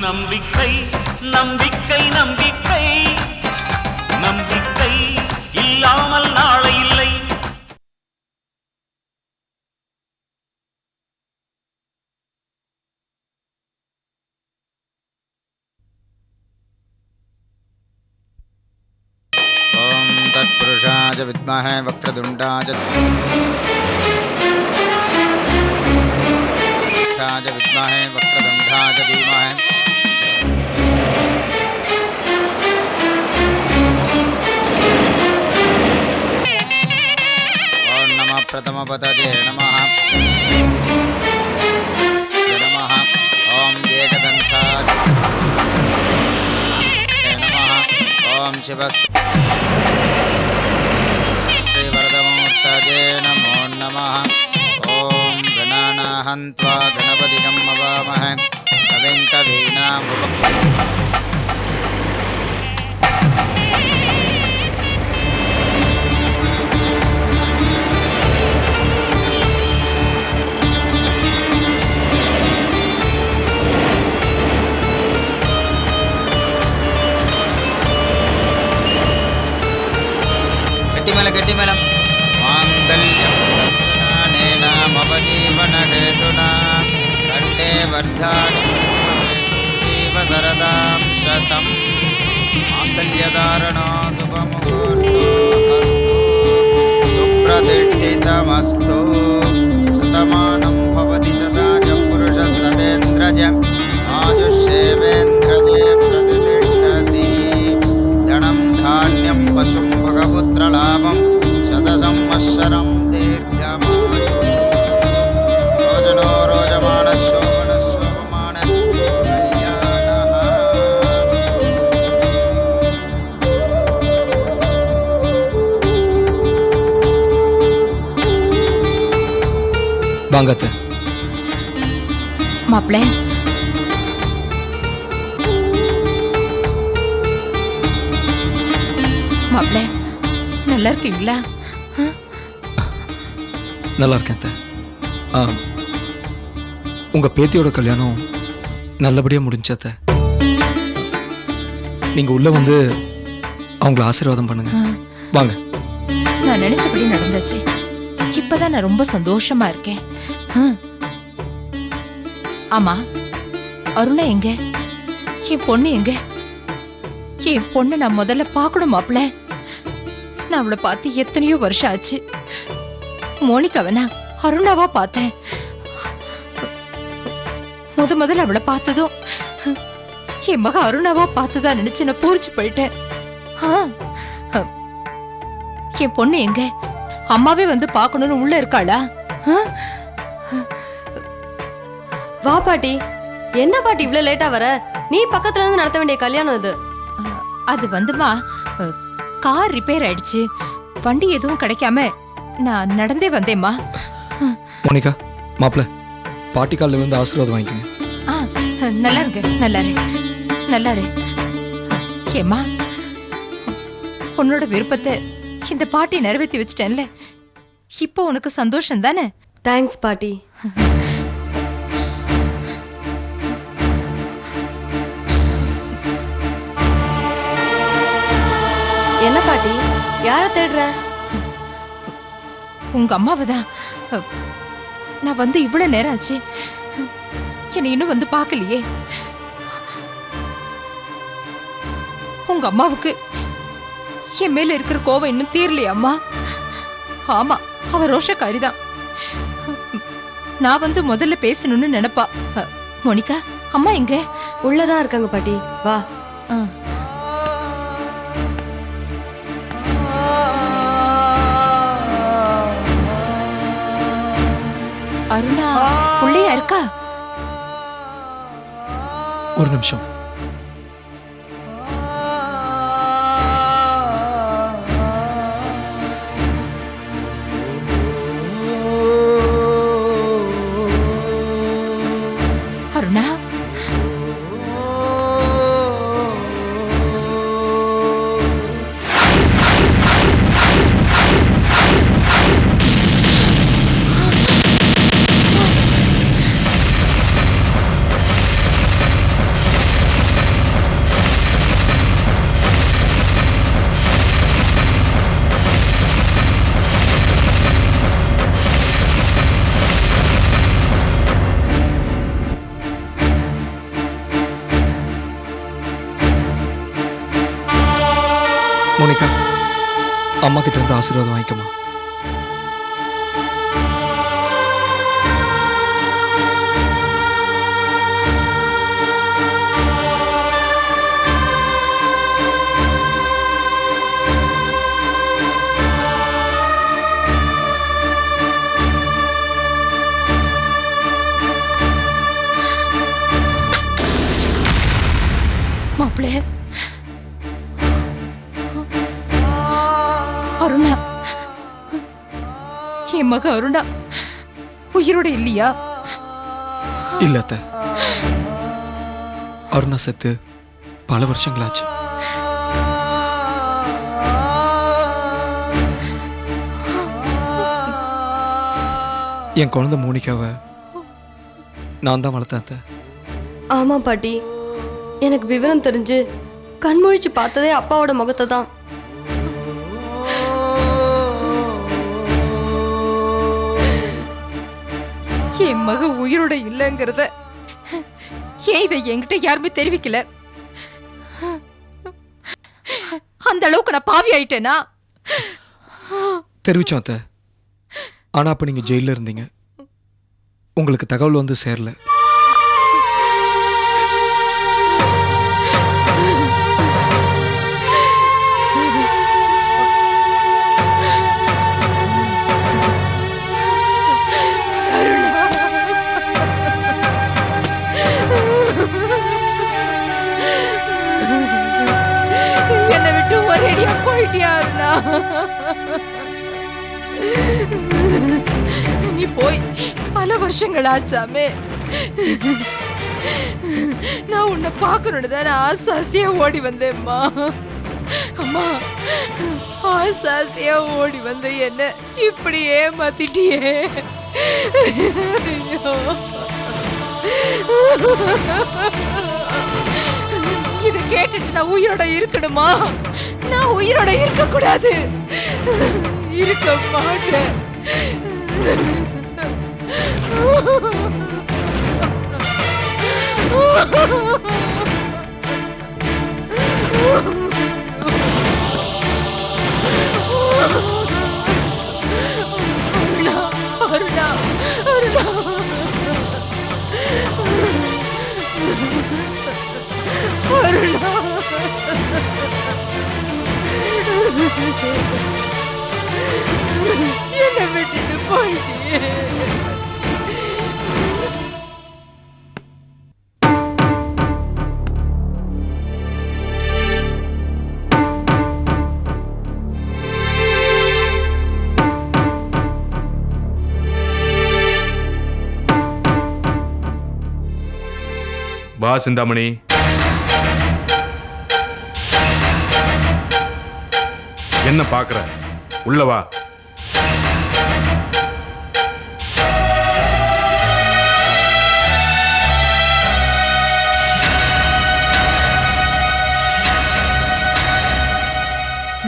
நம்பிக்கை நம்பிக்கை நம்பிக்கை நம்பிக்கை இல்லாமல் நாளை இல்லை. ஓம் தத்புருஷாய வித்மஹே வக்ரதுண்டாய வித்மஹே வக்ரதுண்டாய தீமஹி प्रथम पदजे नमः नमः ओम एकदंताय नमः ओम श्रीवरदमूर्तये नमो नमः ओम गणानाहन्त्वा गणपतिं नमामहे कविं कवीनामुपक् गट्टिमेलम मांगल्यं मम जीवनहेतुना कंठे वर्धानि जीव शरदां शतं मांगल्यधारणो शुभमुहूर्तो अस्तु सुप्रतिष्ठितमस्तु शतमानं भवति शताय पुरुषः शतेन्द्रिय आयुष्येवेन्द्रिये प्रतिष्ठति धनं धान्यं पशुं भगपुत्रलाभं शतसंवत्सरं दीर्घमायु रोजनो रोजमानः शोभनः शोभमानः कल्याणः. வாங்கத்த மாப்பிள்ளை, மாப்பிள்ளை நல்லா இருக்கீங்களா? நல்லா இருக்கேன் அத்தை. உங்க பேத்தியோட கல்யாணம் நல்லபடியா முடிஞ்சத்த. நீங்க உள்ள வந்து அவங்கள ஆசீர்வாதம் பண்ணுங்க. வாங்க. நான் நினைச்சபடி நடந்துச்சு. இப்பதான் நான் ரொம்ப சந்தோஷமா இருக்கேன். ஆமா, அருணா எங்க? என் பொண்ணு எங்க? என் பொண்ணை நான் முதல்ல பார்க்கணும் மாப்பிள்ள. நான் அவளை பார்த்து எத்தனையோ வருஷம் ஆச்சு. மோனிகாவனா அருணாவா பார்த்தேன். முதல்ல அவளை பார்த்ததும் என் மக அருணாவா பார்த்ததா நினைச்சு நான் பூரிச்சு போயிட்டேன். என் பொண்ணு எங்க? அம்மாவே வந்து பார்க்கணும்னு உள்ள இருக்காளா? வா பாட்டி. என்ன பாட்டி இவ்வளவு லேட்டா வர? நீ பக்கத்துல இருந்து நடத்த வேண்டிய கல்யாணம் இது. அது வந்துமா, கார் ரிப்பேர் ஆயிடுச்சு. வண்டி எதுவும் கிடைக்காம நான் நடந்தே வந்தேம்மா. மோனிகா, மாப்பிள்ள பாட்டி காலில் வந்து ஆசீர்வாதம் வாங்கிக்கங்க. நல்லா இருங்க. நல்லாரு. ஏம்மா, உன்னோட விருப்பத்தை இந்த பாட்டி நிறைவேற்றி வச்சிட்டேன்ல, இப்போ உனக்கு சந்தோஷம் தானே? தேங்க்ஸ் பாட்டி. என்ன பாட்டி, யார தேடுற? உங்க அம்மாவதான். நான் வந்து இவ்வளவு நேரம் ஆச்சு, என்னை இன்னும் வந்து பார்க்கலையே. உங்க அம்மாவுக்கு என் மேல இருக்கிற கோவம் இன்னும் தீரலையா அம்மா? ஆமா, அவ ரோஷக்காரிதான். நான் வந்து முதல்ல பேசணும்னு நினைப்பா. மோனிகா, அம்மா எங்க? உள்ளதான் இருக்காங்க பாட்டி. வா. அருணா உள்ளேயா இருக்கா? ஒரு நிமிஷம். அருணா, அம்மா கிட்ட இருந்து ஆசீர்வாதம் வாங்கிக்கம்மா. மாப்பிள்ளை அருணா, என் மக அருணா உயிரோட இல்லையா? இல்ல அத்தை, அருணா செத்து பல வருஷங்களாச்சு. என் குழந்தை மோனிகாவை நான் தான் வளர்த்தேன் அத்தை. ஆமா பாட்டி, எனக்கு விவரம் தெரிஞ்சு கண்முழிச்சு பார்த்ததே அப்பாவோட முகத்தை தான். என் மக உயிரோட இல்லைங்கிறத ஏன் இதை என்கிட்ட யாருமே தெரிவிக்கல? அந்த அளவுக்கு நான் பாவி ஆயிட்டேனா? தெரிவிச்சோம் அத்தை. ஆனா அப்ப நீங்க ஜெயில இருந்தீங்க, உங்களுக்கு தகவல் வந்து சேரல. என்னை விட்டு ஒரேடியா போயிட்டியா அருணா? நீ போய் பல வருஷங்கள் ஆச்சாமே. நான் உன்னை பார்க்கணுன்னு தான் ஆசாசியா ஓடி வந்தேம்மா. அம்மா, ஆசாசியா ஓடி வந்த என்ன இப்படி ஏமாத்திட்டியே. ஐயோ, இது கேட்டுட்டு நான் உயிரோட இருக்கணுமா? நான் உயிரோட இருக்க கூடாது, இருக்க மாட்டேன். அருணா, அருணா, அருணா. அருணா, என்னை விட்டுட்டு போயிட்டியே. வா சிந்தாமணி. என்ன பாக்குற? உள்ள வா.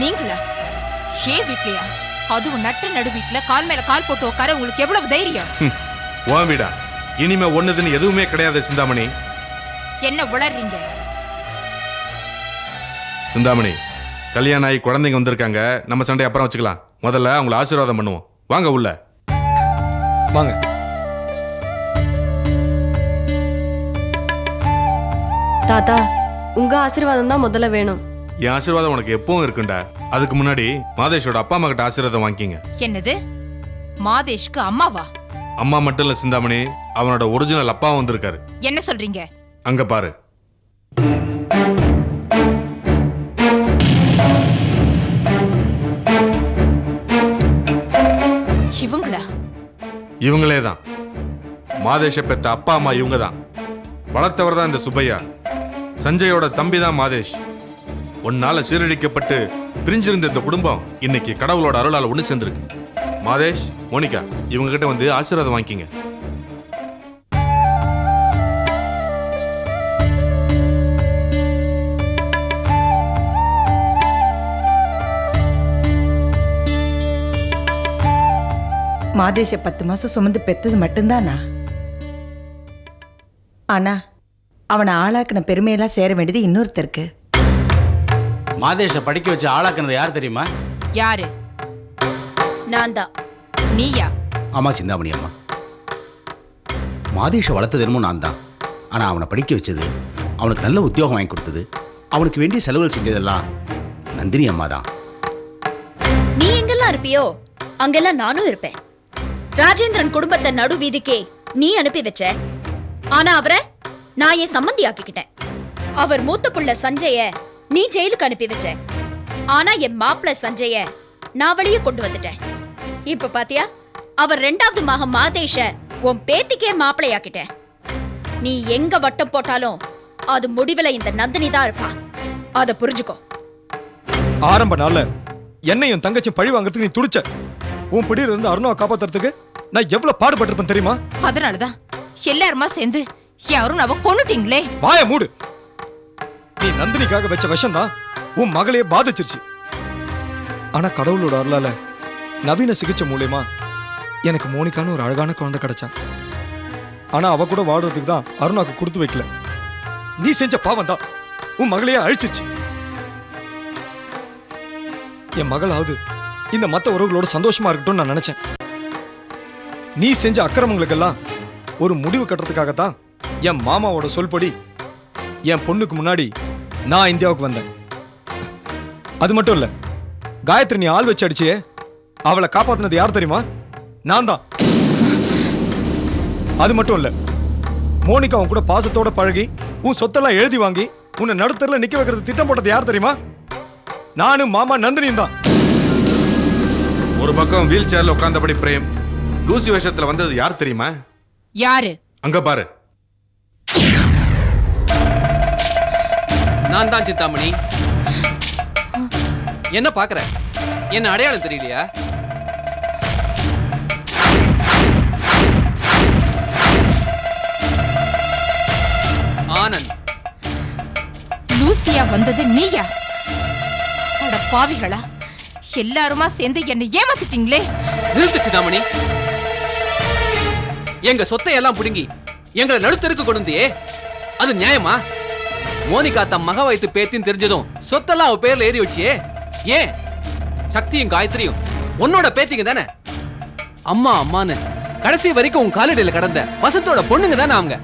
நீங்களா? ஏன் வீட்லயா? அதுவும் நட்டு நடு வீட்டுல கால் மேல கால் போட்டு உட்கார உங்களுக்கு எவ்வளவு தைரியம்? உன் வீடா? இனிமே ஒண்ணுதுன்னு எதுவுமே கிடையாது சிந்தாமணி. என்ன உளறீங்க? சிந்தாமணி, கல்யாணம் ஆகி குழந்தைங்க வந்திருக்காங்க. நம்ம சண்டை அப்புறம் வச்சுக்கலாம். முதல்ல அவங்கள ஆசீர்வாதம் பண்ணுவோம். வாங்க உள்ள வாங்க. தாத்தா, உங்க ஆசீர்வாதம் தான் முதல்ல வேணும். என் ஆசீர்வாதம் உனக்கு எப்பவும் இருக்குண்டா. அதுக்கு முன்னாடி மாதேஷோட அப்பா அம்மா கிட்ட ஆசீர்வாதம் வாங்கிக்கிங்க. என்னது? மாதேஷ்க்கு அம்மாவா? அம்மா மட்டும் இல்ல சிந்தாமணி, அவனோட ஒரிஜினல் அப்பாவும் வந்திருக்காரு. என்ன சொல்றீங்க? அங்க பாரு. இவங்களா? இவங்களே தான். மாதேஷ பெத்த அப்பா அம்மா இவங்க தான். வளர்த்தவர் தான் இந்த சுப்பையா. சஞ்சயோட தம்பி தான் மாதேஷ். உன்னால சீரழிக்கப்பட்டு பிரிஞ்சிருந்த இந்த குடும்பம் இன்னைக்கு கடவுளோட அருளால ஒண்ணு சேர்ந்திருக்கு. மாதேஷ், மோனிகா, இவங்க கிட்ட வந்து ஆசீர்வாதம் வாங்கிக்கிங்க. மாதேஷ 10 மாசம் சுமந்து பெத்தது மட்டும்தானா? ஆனா அவனை ஆளாக்கின பெருமையெல்லாம் சேர வேண்டியது இன்னொருத்தருக்கு. மாதேஷ படிக்க வச்சு ஆளாக்குனது யார் தெரியுமா? யாரு? நான் தான். நீயா? ஆமா சிந்தாமணி அம்மா, மாதேஷை வளர்த்தது என்னமோ நான் தான். ஆனால் அவனை படிக்க வச்சது, அவனுக்கு நல்ல உத்தியோகம் வாங்கி கொடுத்தது, அவனுக்கு வேண்டிய செலவுகள் செஞ்சதெல்லாம் நந்தினி அம்மா தான். நீ எங்கெல்லாம் இருப்பியோ அங்கெல்லாம் நானும் இருப்பேன். ராஜேந்திரன் குடும்பத்தை நடு வீதிக்கே நீ அனுப்பி வச்ச. ஆனா அவரை நான் என் சம்மந்தி ஆக்கிக்கிட்டேன். அவர் மூத்த புள்ள சஞ்சய நீ ஜெயிலுக்கு அனுப்பி வச்ச. ஆனா என் மாப்பிள்ள சஞ்சய நான் வெளியே கொண்டு வந்துட்டேன். இப்ப பாத்தியா, அவர் 2வது மகன் மாதேஷ உன் பேத்திக்கே மாப்பிள்ளையாக்கிட்டேன். நீ எங்க வட்டம் போட்டாலும் அது முடிவுல இந்த நந்தினி தான் இருப்பா. அத புரிஞ்சுக்கோ. ஆரம்ப நாள்ல என்னையும் தங்கச்சி பழி வாங்குறதுக்கு நீ துடிச்ச. உன் பிடியில இருந்து அருணாவை காப்பாத்துறதுக்கு நான் எவ்வளவு பாடுபட்டிருப்பேன் தெரியுமா? அதனாலதான் எல்லாருமா சேர்ந்து என் அருணாவை கொன்னுட்டீங்களே. வாய மூடு. நீ நந்தினிக்காக வச்ச விஷம் தான் உன் மகளையே பாதிச்சிருச்சு. ஆனா கடவுளோட அருளால நவீன சிகிச்சை மூலியமா எனக்கு மோனிகான்னு ஒரு அழகான குழந்தை கிடைச்சா. ஆனா அவ கூட வாடுறதுக்கு தான் அருணாக்கு கொடுத்து வைக்கல. நீ செஞ்ச பாவம் தான் உன் மகளையே அழிச்சிருச்சு. என் மகளாவது இந்த மத்த உறவுகளோட சந்தோஷமா இருக்கட்டும் நான் நினைச்சேன். நீ செஞ்ச அக்கிரமங்களுக்கெல்லாம் ஒரு முடிவு கட்டுறதுக்காகத்தான் என் மாமாவோட சொல்படி என் பொண்ணுக்கு முன்னாடி நான் இந்தியாவுக்கு வந்தேன். அது மட்டும் இல்ல, காயத்ரி நீ ஆள் வச்சு அடிச்சியே, அவளை காப்பாத்தினது யார் தெரியுமா? நான் தான். அது மட்டும் இல்ல, மோனிகா உன் கூட பாசத்தோட பழகி உன் சொத்தெல்லாம் எழுதி வாங்கி உன்னை நடுத்தரில் நிக்க வைக்கிறது திட்டம் போட்டது யார் தெரியுமா? நானும் மாமா நந்தினியும் தான். ஒரு பக்கம் வீல் சேர்ல உட்கார்ந்தபடி பிரேம் லூசி வேஷத்துல வந்தது யார் தெரியுமா? யாரு? அங்க பாரு. நான் தான் சிந்தாமணி. என்ன பாக்குற? என்ன அடையாளம் தெரியலையா? ஆனந்த். லூசியா வந்தது நீயா? அட பாவிகளா, எல்லாருமா சேர்ந்து என்னை ஏமாத்திட்டீங்களே. நிறுத்து சிந்தாமணி. எங்க சொத்தை எல்லாம் புடுங்கி எங்களை நடுத்தருக்கு கொண்டு வந்தியே, அது நியாயமா? மோனிகா தம் மக வைத்து பேத்தின்னு தெரிஞ்சதும் சொத்தெல்லாம் அவ பேர்ல ஏறி வச்சியே. ஏன்? சக்தியும் காயத்ரியும் உன்னோட பேத்திங்க தானே. அம்மா அம்மான்னு கடைசி வரைக்கும் உன் காலடியில கடந்த வசந்தோட பொண்ணுங்க தானே அவங்க.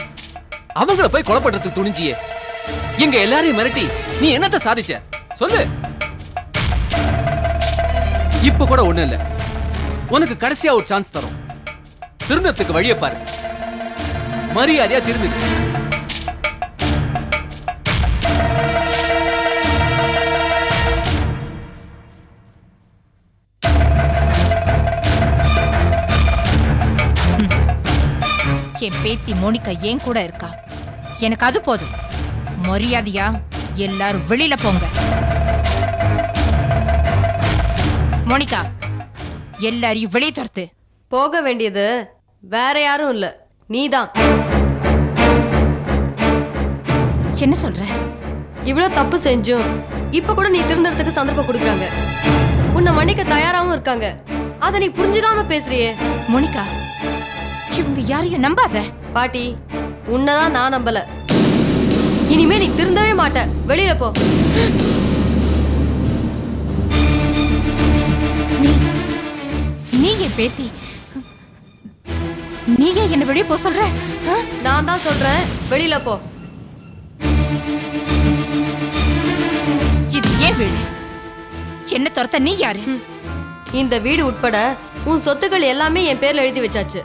அவங்கள போய் கொலைப்படுறதுக்கு துணிஞ்சியே. எங்க எல்லாரையும் மிரட்டி நீ என்னத்த சாதிச்ச சொல்லு. இப்ப கூட ஒண்ணு இல்ல, உனக்கு கடைசியா ஒரு சான்ஸ் தரும். திருந்தத்துக்கு வழியை பாரு. மரியாதையா திருந்து. என் பேத்தி மோனிகா ஏன் கூட இருக்கா, எனக்கு அது போதும். மரியாதையா எல்லாரும் வெளியில போங்க. மோனிகா, எல்லாரையும் வெளியே துரத்து. போக வேண்டியது வேற யாரும் இல்ல, நீதான். என்ன சொல்ற? இவ்வளவு தப்பு செஞ்சும் இப்ப கூட நீ திருந்தறதுக்கு சந்தர்ப்பம் கொடுக்குறாங்க. உன்னை மன்னிக்க தயாராவும் இருக்காங்க. அதை நீ புரிஞ்சுக்காம பேசுறியே. மோனிகா, இவங்க யாரையும் நம்பாத. பாட்டி, உன்னதான் நான் நம்பல. இனிமே நீ திருந்தவே மாட்ட. வெளியில போ. நீ என் பேத்தி, நீயே என்ன வெளியே போ சொல்ற? நான் தான் சொல்றேன், வெளியில போ. இது ஏன் வீடு? என்ன துரத்த நீ யாரு? இந்த வீடு உட்பட உன் சொத்துக்கள் எல்லாமே என் பேர்ல எழுதி வச்சாச்சு.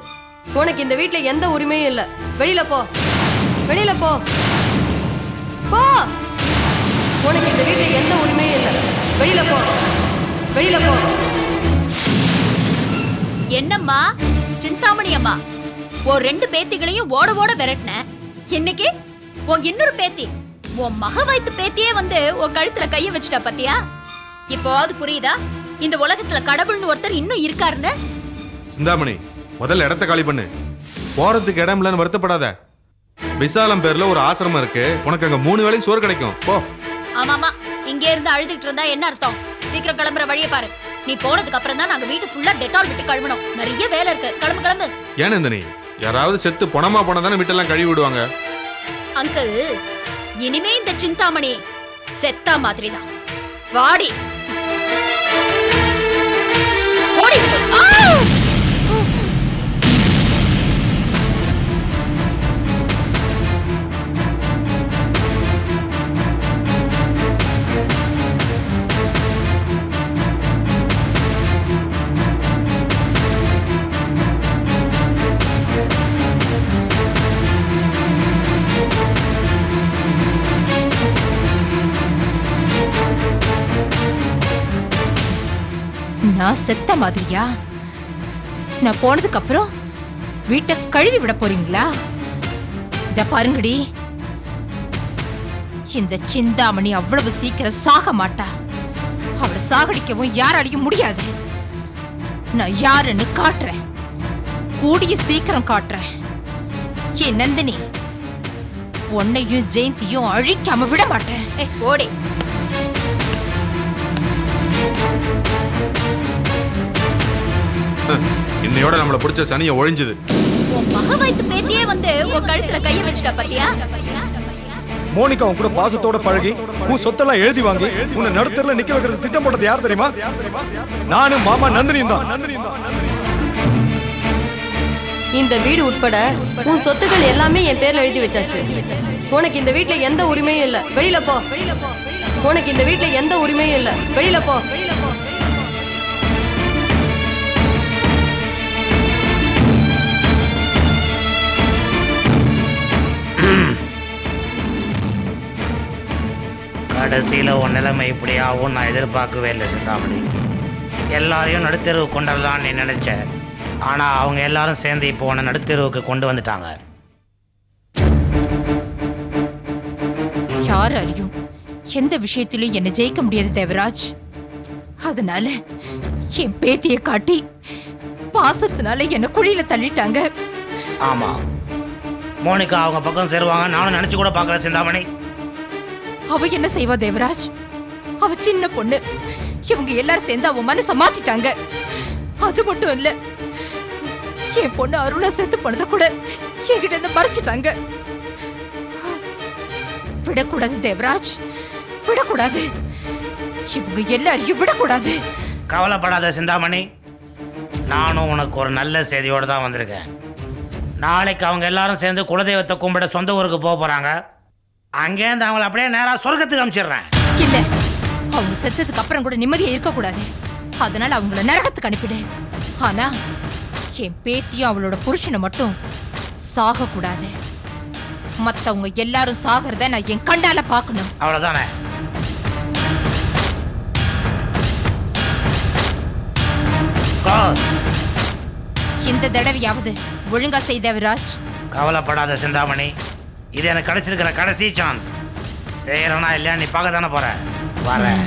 உனக்கு இந்த வீட்டுல எந்த உரிமையும் இல்ல. வெளியில போ. வெளியில போ. போ. உனக்கு இந்த வீட்டுல எந்த உரிமையும் இல்ல. வெளியில போ. வெளியில போ. என்னம்மா சிந்தாமணி அம்மா, உன் 2 பேத்திகளையும் ஓட ஓட விரட்டின. இன்னைக்கு உன் இன்னொரு பேத்தி, உன் மக வைத்து பேத்தியே வந்து உன் கழுத்துல கைய வச்சுட்டா பாத்தியா? இப்போவாது புரியுதா இந்த உலகத்துல கடவுள்னு ஒருத்தர் இன்னும் இருக்காருன்னு? சிந்தாமணி, முதல்ல இடத்த காலி பண்ணு. போறதுக்கு இடம் இல்லைன்னு வருத்தப்படாத. விசாலம் பேர்ல ஒரு ஆசிரமம் இருக்கு, உனக்கு அங்க 3 வேளையும் சோறு கிடைக்கும். போ. ஆமாமா, இங்கே இருந்து அழுதுட்டு இருந்தா என்ன அர்த்தம்? சீக்கிரம் கிளம்புற வழியை பாரு. நீ போனதுக்கு அப்புறம் தான் நாங்க வீட்டு ஃபுல்லா டெட்டால் விட்டு கழுவணும். நிறைய வேலை இருக்கு. கிளம்பு கிளம்பு. ஏன் நந்தினி, யாராவது செத்து பொணமா போனதானே வீட்டெல்லாம் கழுவி விடுவாங்க. அங்கிள், இனிமே இந்த சிந்தாமணி செத்தா மாதிரி தான். வாடி ஓடி. நான் செத்த மாதிரியா? நான் போனதுக்கு அப்புறம் வீட்டை கழுவி விட போறீங்களா? இத பாருங்கடி, இந்த சிந்தாமணி அவ்வளவு சீக்கிரம் சாக மாட்டா. அவளை சாகடிக்கவும் யாராலையும் முடியாது. நான் யாருன்னு காட்டுறேன், கூடிய சீக்கிரம் காட்டுறேன். என் நந்தினி, உன்னையும் ஜெயந்தியும் அழிக்காம விட மாட்டேன். ஓடே. இன்னையோட நம்மளை பிடிச்ச சனியை ஒழிஞ்சுது. உன் மக வைத்து பேத்தியே வந்து உன் கழுத்துல கைய வச்சுட்டா பாத்தியா? மோனிகா உன் கூட பாசத்தோட பழகி உன் சொத்தெல்லாம் எழுதி வாங்கி உன்னை நடுத்தரில் நிக்க வைக்கிறது திட்டம் போட்டது யார் தெரியுமா? நானும் மாமா நந்தினியும் தான். இந்த வீடு உட்பட உன் சொத்துக்கள் எல்லாமே என் பேர்ல எழுதி வச்சாச்சு. உனக்கு இந்த வீட்ல எந்த உரிமையும் இல்ல, வெளியில போ. உனக்கு இந்த வீட்ல எந்த உரிமையும் இல்ல, வெளியில போ. கடைசியில் உன் நிலைமை இப்படி ஆகும் நான் எதிர்பார்க்கவே இல்லை சிந்தாமணி. எல்லாரையும் நடுத்தெருவு கொண்டுடலான்னு நீ நினைச்ச, ஆனால் அவங்க எல்லாரும் சேர்ந்து இப்போ உன்னை நடுத்தெருவுக்கு கொண்டு வந்துட்டாங்க. யார் அறியும், எந்த விஷயத்திலும் என்னை ஜெயிக்க முடியாது தேவராஜ். அதனால என் பேத்தியை காட்டி பாசத்தினால என்ன குழியில தள்ளிட்டாங்க. ஆமாம், மோனிகா அவங்க பக்கம் சேருவாங்க நானும் நினச்சி கூட பார்க்கல சிந்தாமணி. அவ என்ன செய்வா தேவராஜ்? அவ சின்ன பொண்ணு. இவங்க எல்லாரும் சேர்ந்து அவ மனச மாத்திட்டாங்க. அது மட்டும் இல்ல, என் பொண்ணு அருணா செத்து போனத கூட என்கிட்ட இருந்து மறைச்சிட்டாங்க. விடக்கூடாது தேவராஜ், விடக்கூடாது. இவங்க எல்லாரையும் விடக்கூடாது. கவலைப்படாத சிந்தாமணி, நானும் உனக்கு ஒரு நல்ல செய்தியோடு தான் வந்திருக்கேன். நாளைக்கு அவங்க எல்லாரும் சேர்ந்து குலதெய்வத்தை கும்பிட சொந்த ஊருக்கு போக போகிறாங்க. அங்கேருந்து அவங்கள அப்படியே நேராக சொர்க்கத்துக்கு அனுப்பிச்சிடுறேன். இல்ல, அவங்க செத்ததுக்கு அப்புறம் கூட நிம்மதியா இருக்கக்கூடாது. அதனால அவங்கள நரகத்துக்கு அனுப்பிடு. ஆனா என் பேத்தியும் அவளோட புருஷனை மட்டும் சாக கூடாது. மத்தவங்க எல்லாரும் சாகிறத நான் என் கண்டால பார்க்கணும். அவ்வளவுதானே? இந்த தடவையாவது ஒழுங்கா செய் தேவராஜ். கவலைப்படாத சிந்தாமணி, இது எனக்கு கிடைச்சிருக்கிற கடைசி சான்ஸ். செய்யறனா இல்லையா நீ பார்க்க தானே போற. வரேன்.